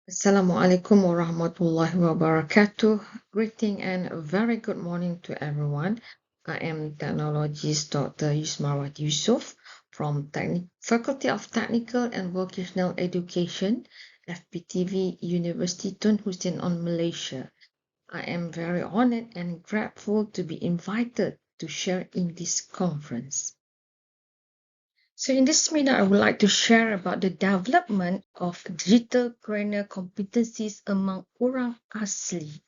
Assalamualaikum warahmatullahi wabarakatuh. Greeting and a very good morning to everyone. I am technologist Dr. Yusmarawati Yusof from Faculty of Technical and Vocational Education, FPTV University Tun Hussein on Malaysia. I am very honored and grateful to be invited to share in this conference. So in this minute, I would like to share about the development of digitalpreneur competencies among orang asli.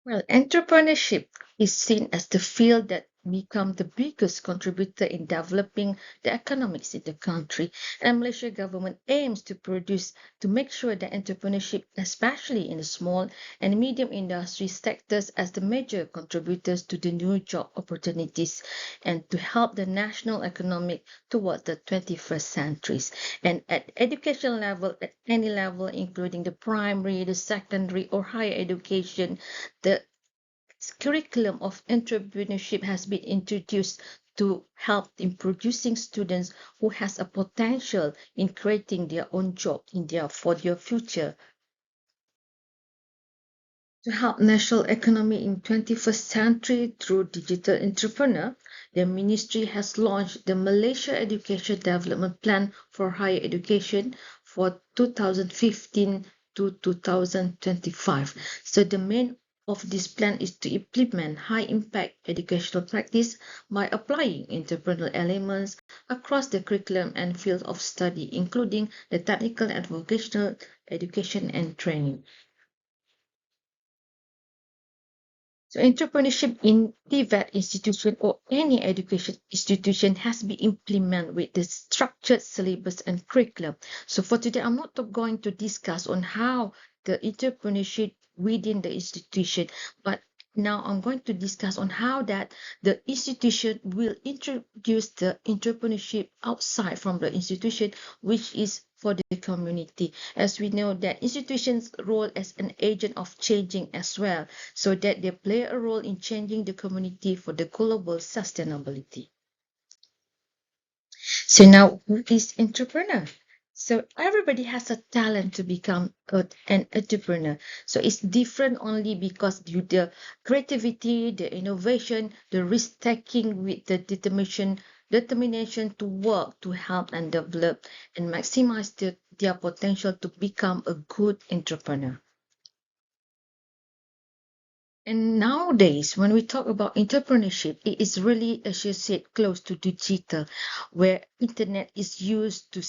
Well, entrepreneurship is seen as the field that become the biggest contributor in developing the economics in the country. And Malaysia government aims to make sure that entrepreneurship, especially in the small and medium industry sectors, as the major contributors to the new job opportunities and to help the national economic towards the 21st centuries. And at education level, at any level, including the primary, the secondary, or higher education, the curriculum of entrepreneurship has been introduced to help in producing students who has a potential in creating their own job for their future. To help national economy in 21st century through digital entrepreneur, the ministry has launched the Malaysia Education Development Plan for Higher Education for 2015 to 2025. So the main of this plan is to implement high-impact educational practice by applying entrepreneurial elements across the curriculum and field of study, including the technical and vocational education and training. So entrepreneurship in TVET institution or any education institution has been implemented with the structured syllabus and curriculum. So for today, I'm not going to discuss on how the entrepreneurship within the institution, but now I'm going to discuss on how that the institution will introduce the entrepreneurship outside from the institution, which is for the community. As we know that institutions' role as an agent of changing as well, so that they play a role in changing the community for the global sustainability. So now, who is entrepreneur? So everybody has a talent to become an entrepreneur. So it's different only because due to the creativity, the innovation, the risk taking with the determination to work to help and develop and maximize their potential to become a good entrepreneur. And nowadays, when we talk about entrepreneurship, it is really associated close to digital, where internet is used to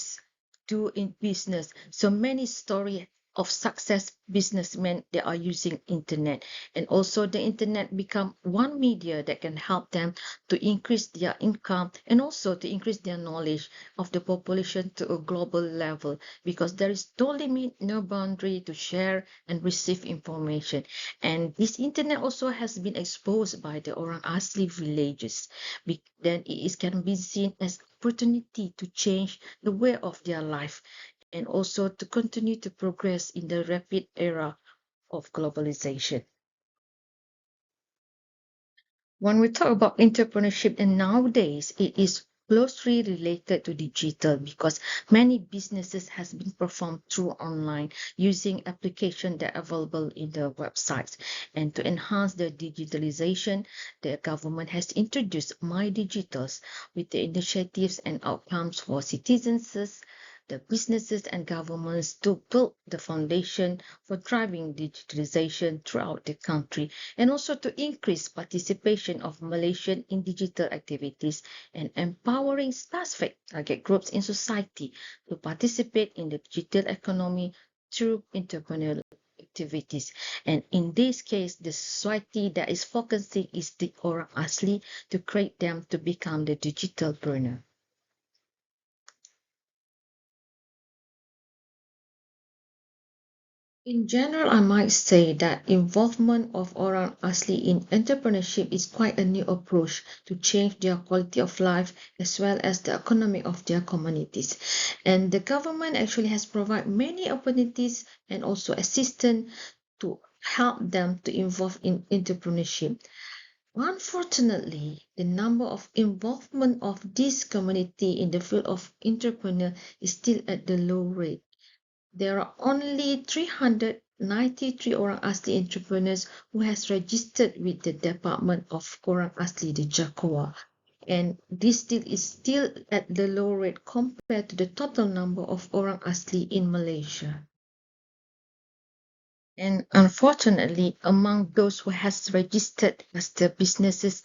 do in business. So many story of success businessmen that are using internet, and also the internet become one media that can help them to increase their income and also to increase their knowledge of the population to a global level, because there is no limit, no boundary to share and receive information. And this internet also has been exposed by the orang asli villages. Then it can be seen as opportunity to change the way of their life and also to continue to progress in the rapid era of globalization. When we talk about entrepreneurship, and nowadays it is closely related to digital because many businesses has been performed through online using applications that are available in the websites. And to enhance the digitalization, the government has introduced My Digitals with the initiatives and outcomes for citizens, the businesses and governments to build the foundation for driving digitalization throughout the country and also to increase participation of Malaysian in digital activities and empowering specific target groups in society to participate in the digital economy through entrepreneurial activities. And in this case, the society that is focusing is the orang asli to create them to become the digitalpreneur. In general, I might say that involvement of orang asli in entrepreneurship is quite a new approach to change their quality of life as well as the economy of their communities. And the government actually has provided many opportunities and also assistance to help them to involve in entrepreneurship. Unfortunately, the number of involvement of this community in the field of entrepreneur is still at the low rate. there are only 393 Orang Asli entrepreneurs who has registered with the Department of Orang Asli di Jakarta. And this is still at the low rate compared to the total number of Orang Asli in Malaysia. And unfortunately, among those who has registered as the businesses,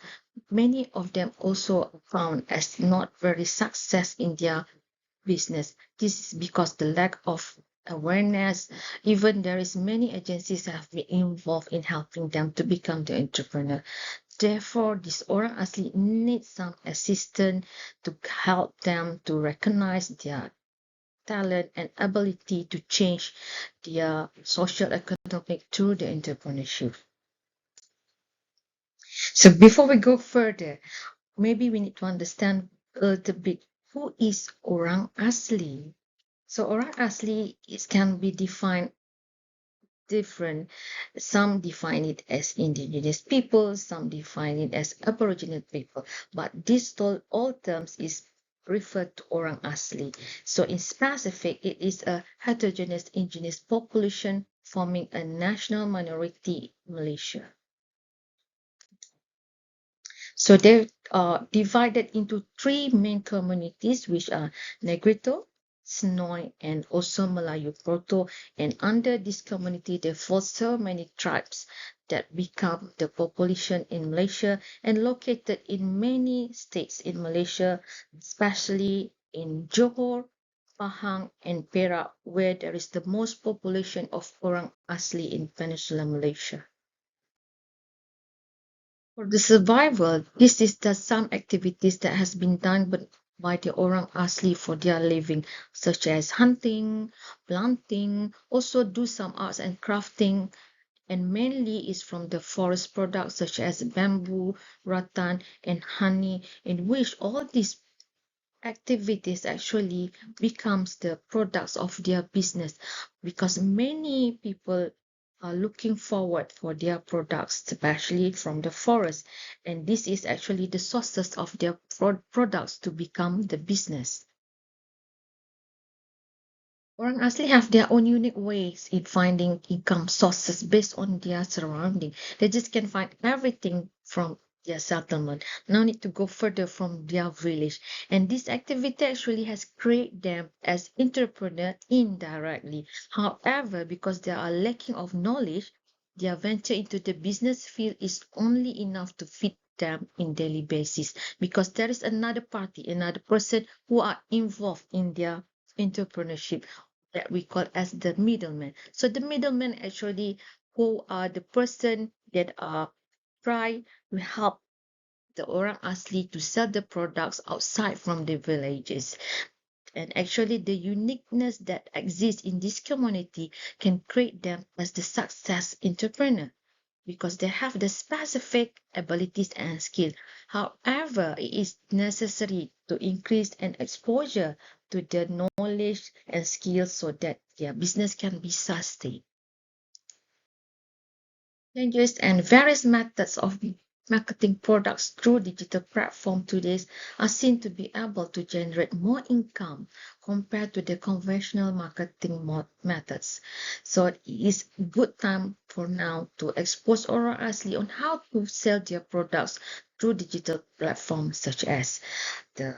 many of them also found as not very success in their business. This is because the lack of awareness. Even there is many agencies have been involved in helping them to become the entrepreneur. Therefore, this Orang Asli needs some assistance to help them to recognize their talent and ability to change their social economic through the entrepreneurship. So before we go further, maybe we need to understand a little bit who is Orang Asli. So Orang Asli can be defined different. Some define it as indigenous people, some define it as aboriginal people, but these all terms is referred to Orang Asli. So in specific, it is a heterogeneous indigenous population forming a national minority in Malaysia. So they are divided into three main communities, which are Negrito, Snoy, and also Melayu Proto. And under this community, there fall so many tribes that become the population in Malaysia and located in many states in Malaysia, especially in Johor, Pahang, and Perak, where there is the most population of Orang Asli in Peninsular Malaysia. For the survival, this is the some activities that has been done by the Orang Asli for their living, such as hunting, planting, also do some arts and crafting, and mainly is from the forest products such as bamboo, rattan, and honey, in which all these activities actually becomes the products of their business, because many people are looking forward for their products, especially from the forest, and this is actually the sources of their products to become the business. Orang Asli have their own unique ways in finding income sources based on their surrounding. They just can find everything from their settlement. No need to go further from their village. And this activity actually has created them as entrepreneur indirectly. However, because they are lacking of knowledge, their venture into the business field is only enough to feed them in daily basis, because there is another party, another person who are involved in their entrepreneurship that we call as the middleman. So the middlemen actually who are the person that are try to help the Orang Asli to sell the products outside from the villages. And actually the uniqueness that exists in this community can create them as the success entrepreneur, because they have the specific abilities and skill. However, it is necessary to increase an exposure to the knowledge and skills so that their business can be sustained. Changes and various methods of marketing products through digital platform today are seen to be able to generate more income compared to the conventional marketing methods. So it is good time for now to expose Orang Asli on how to sell their products through digital platforms such as the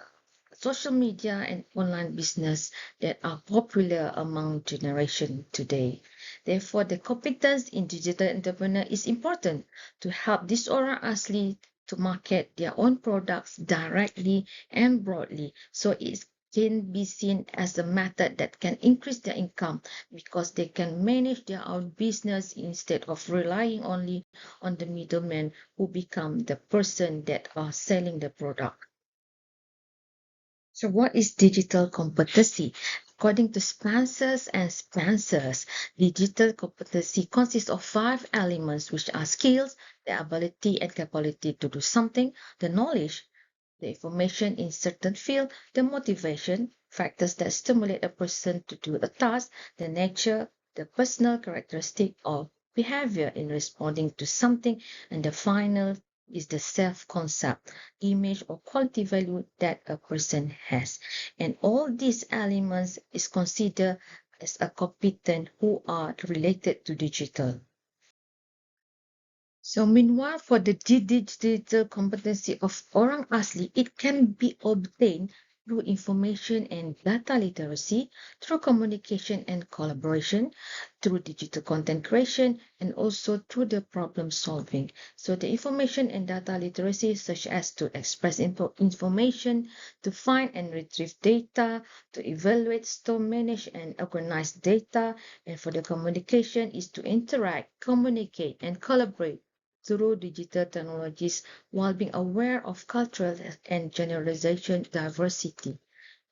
social media and online business that are popular among generation today. Therefore, the competence in digital entrepreneur is important to help this Orang Asli to market their own products directly and broadly, so it can be seen as a method that can increase their income, because they can manage their own business instead of relying only on the middleman who become the person that are selling the product. So what is digital competency? According to Spencers, digital competency consists of 5 elements, which are skills, the ability and capability to do something, the knowledge, the information in certain field, the motivation, factors that stimulate a person to do a task, the nature, the personal characteristic or behavior in responding to something, and the final is the self-concept, image or quality value that a person has. And all these elements is considered as a competent who are related to digital. So meanwhile, for the digital competency of orang asli, it can be obtained through information and data literacy, through communication and collaboration, through digital content creation, and also through the problem solving. So the information and data literacy, such as to express information, to find and retrieve data, to evaluate, store, manage, and organize data. And for the communication is to interact, communicate, and collaborate through digital technologies while being aware of cultural and generalization diversity.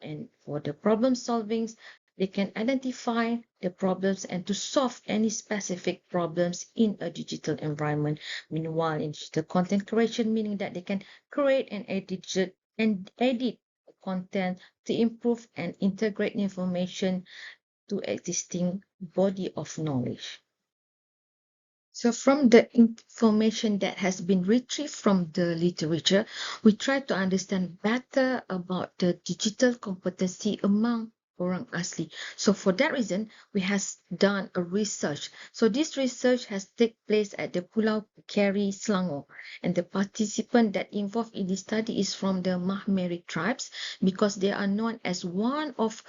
And for the problem solvings, they can identify the problems and to solve any specific problems in a digital environment. Meanwhile, in digital content creation, meaning that they can create and edit content to improve and integrate information to existing body of knowledge. So from the information that has been retrieved from the literature, we try to understand better about the digital competency among orang asli. So for that reason, we has done a research. So this research has taken place at the Pulau Keri, Selangor. And the participant that involved in this study is from the Mahmeri tribes because they are known as one of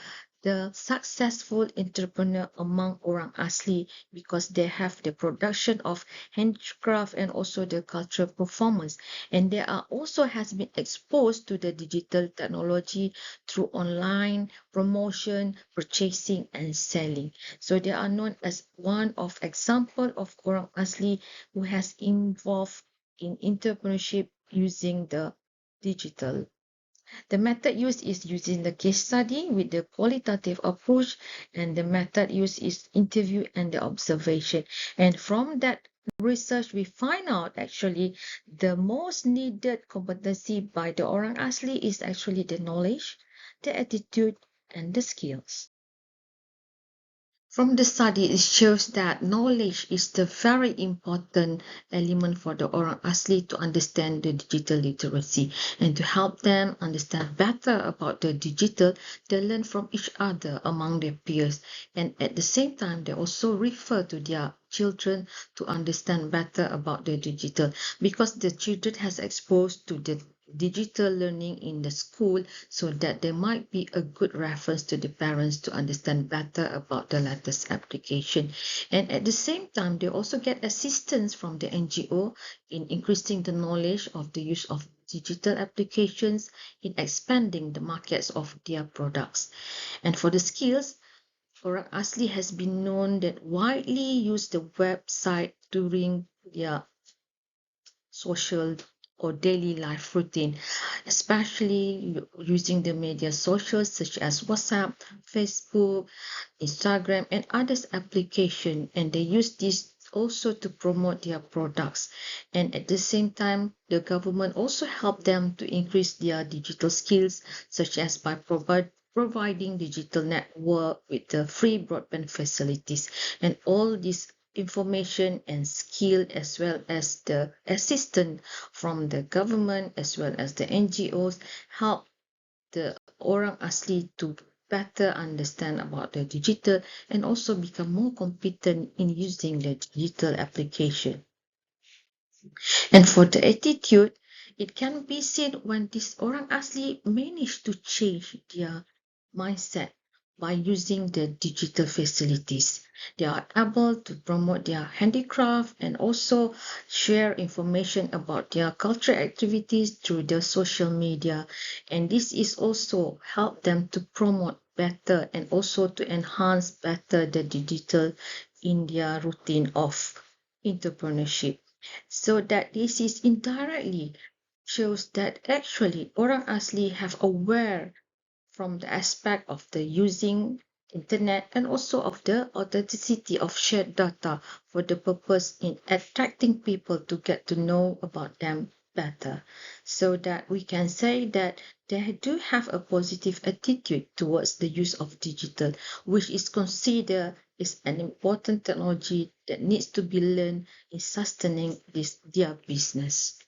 the successful entrepreneur among orang asli because they have the production of handcraft and also the cultural performance, and they are also has been exposed to the digital technology through online promotion, purchasing, and selling. So they are known as one of example of orang asli who has involved in entrepreneurship using the digital. The method used is using the case study with the qualitative approach, and the method used is interview and the observation. And from that research, we find out actually the most needed competency by the orang asli is actually the knowledge, the attitude, and the skills. From the study, it shows that knowledge is the very important element for the orang asli to understand the digital literacy and to help them understand better about the digital. They learn from each other among their peers, and at the same time, they also refer to their children to understand better about the digital because the children has exposed to the digital learning in the school, so that there might be a good reference to the parents to understand better about the latest application. And at the same time, they also get assistance from the NGO in increasing the knowledge of the use of digital applications in expanding the markets of their products. And for the skills, Orang Asli has been known that widely use the website during their social or daily life routine, especially using the media socials such as WhatsApp, Facebook, Instagram, and others application, and they use this also to promote their products. And at the same time, the government also help them to increase their digital skills, such as by providing digital network with the free broadband facilities, and all these information and skill as well as the assistance from the government as well as the NGOs help the orang asli to better understand about the digital and also become more competent in using the digital application. And for the attitude, it can be seen when this orang asli manage to change their mindset by using the digital facilities. They are able to promote their handicraft and also share information about their cultural activities through the social media. And this is also help them to promote better and also to enhance better the digital in their routine of entrepreneurship. So that this is indirectly shows that actually orang asli have aware from the aspect of the using internet and also of the authenticity of shared data for the purpose in attracting people to get to know about them better, so that we can say that they do have a positive attitude towards the use of digital, which is considered is an important technology that needs to be learned in sustaining their business.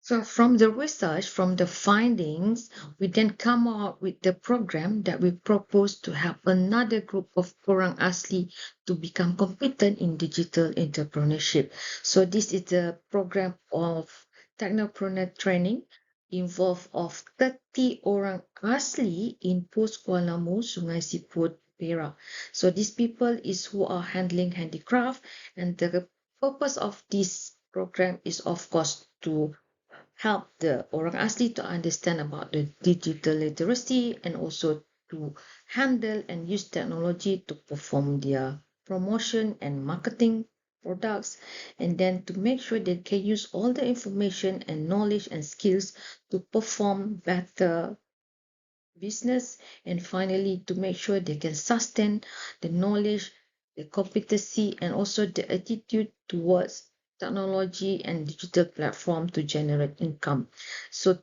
So from the research, from the findings, we then come out with the program that we propose to help another group of orang asli to become competent in digital entrepreneurship. So this is a program of technopreneur training involved of 30 orang asli in Post Kuala Namu, Sungai Siput, Perak. So these people is who are handling handicraft, and the purpose of this program is of course to help the orang asli to understand about the digital literacy and also to handle and use technology to perform their promotion and marketing products, and then to make sure they can use all the information and knowledge and skills to perform better business, and finally to make sure they can sustain the knowledge, the competency, and also the attitude towards technology and digital platform to generate income. So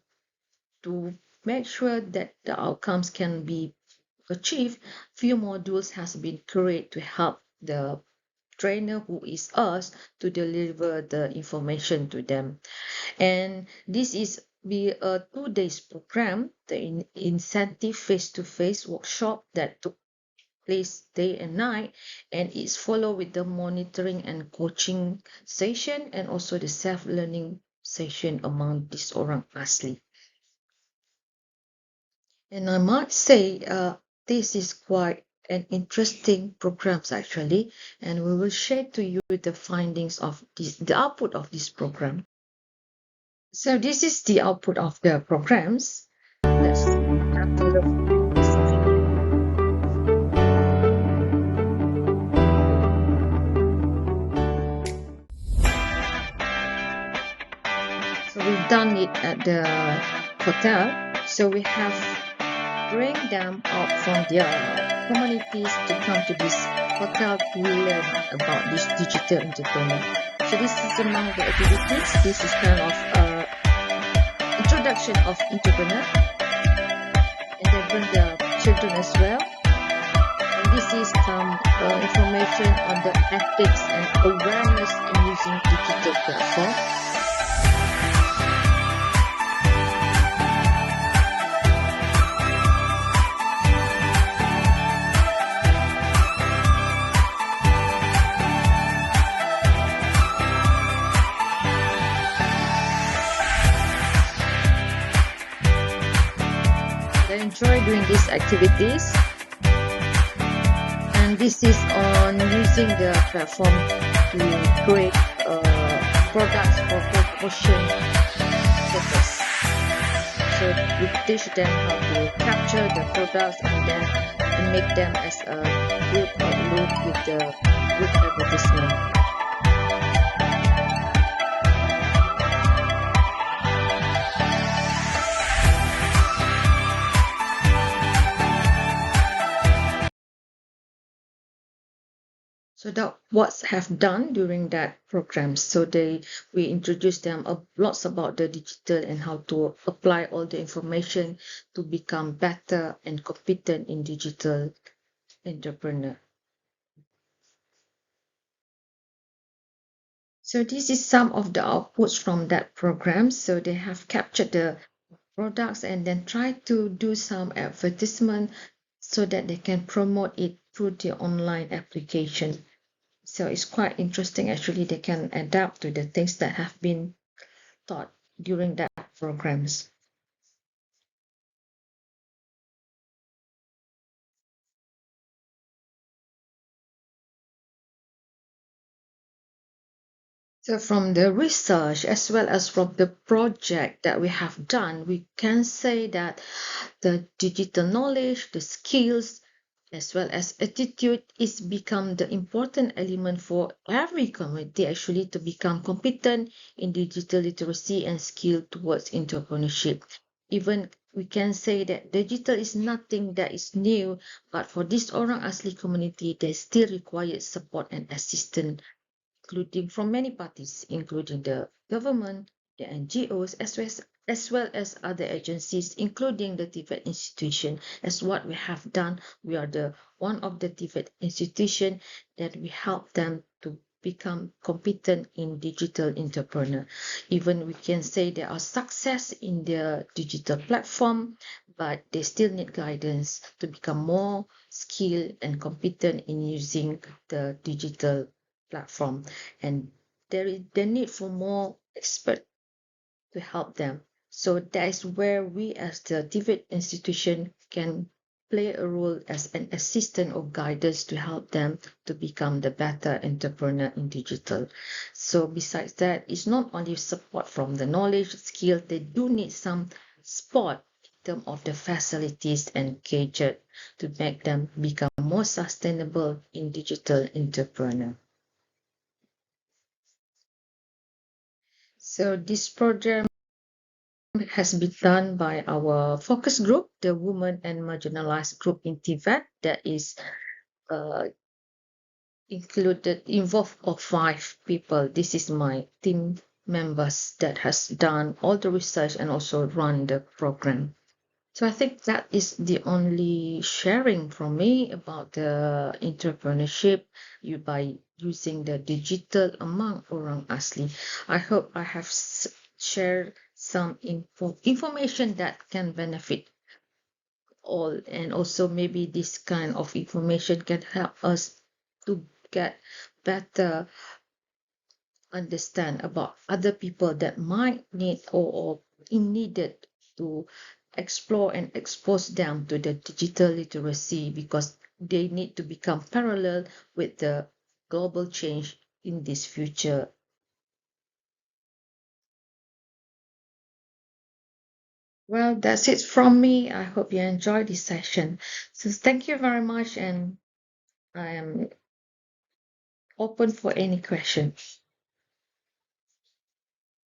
to make sure that the outcomes can be achieved, few modules has been created to help the trainer, who is us, to deliver the information to them. And this is be a 2 days program, the incentive face-to-face workshop that took place day and night, and it's followed with the monitoring and coaching session and also the self-learning session among these orang asli. And I might say this is quite an interesting program actually, and we will share to you the findings of this, the output of this program. So this is the output of the programs. Let's have a look. So we've done it at the hotel. So we have bring them out from their communities to come to this hotel to learn about this digital entrepreneur. So this is among the activities. This is kind of introduction of entrepreneur, and they bring the children as well. And this is some information on the ethics and awareness in using digital platform. They enjoy doing these activities, and this is on using the platform to create products for promotion purpose. So we teach them how to capture the products and then to make them as a good outlook with the good advertisement. So that what have done during that program. So we introduced them lots about the digital and how to apply all the information to become better and competent in digital entrepreneur. So this is some of the outputs from that program. So they have captured the products and then try to do some advertisement so that they can promote it through the online application. So it's quite interesting. Actually, they can adapt to the things that have been taught during that programs. So from the research as well as from the project that we have done, we can say that the digital knowledge, the skills, as well as attitude is become the important element for every community actually to become competent in digital literacy and skill towards entrepreneurship. Even we can say that digital is nothing that is new, but for this orang asli community, they still require support and assistance, including from many parties, including the government, the NGOs, as well as other agencies, including the TVET institution. As what we have done, we are the one of the TVET institution that we help them to become competent in digital entrepreneur. Even we can say they are success in their digital platform, but they still need guidance to become more skilled and competent in using the digital platform. And there is the need for more expert to help them. So that is where we as the TVET institution can play a role as an assistant or guidance to help them to become the better entrepreneur in digital. So besides that, it's not only support from the knowledge, skill, they do need some support in terms of the facilities and gadget to make them become more sustainable in digital entrepreneur. So this project has been done by our focus group, the Women and Marginalized Group in TVET, that is uh, involved of 5 people. This is my team members that has done all the research and also run the program. So I think that is the only sharing from me about the entrepreneurship by using the digital among orang Asli. I hope I have shared some information that can benefit all, and also maybe this kind of information can help us to get better understand about other people that might need or in needed to explore and expose them to the digital literacy, because they need to become parallel with the global change in this future. Well, that's it from me. I hope you enjoyed this session. So thank you very much, and I am open for any questions.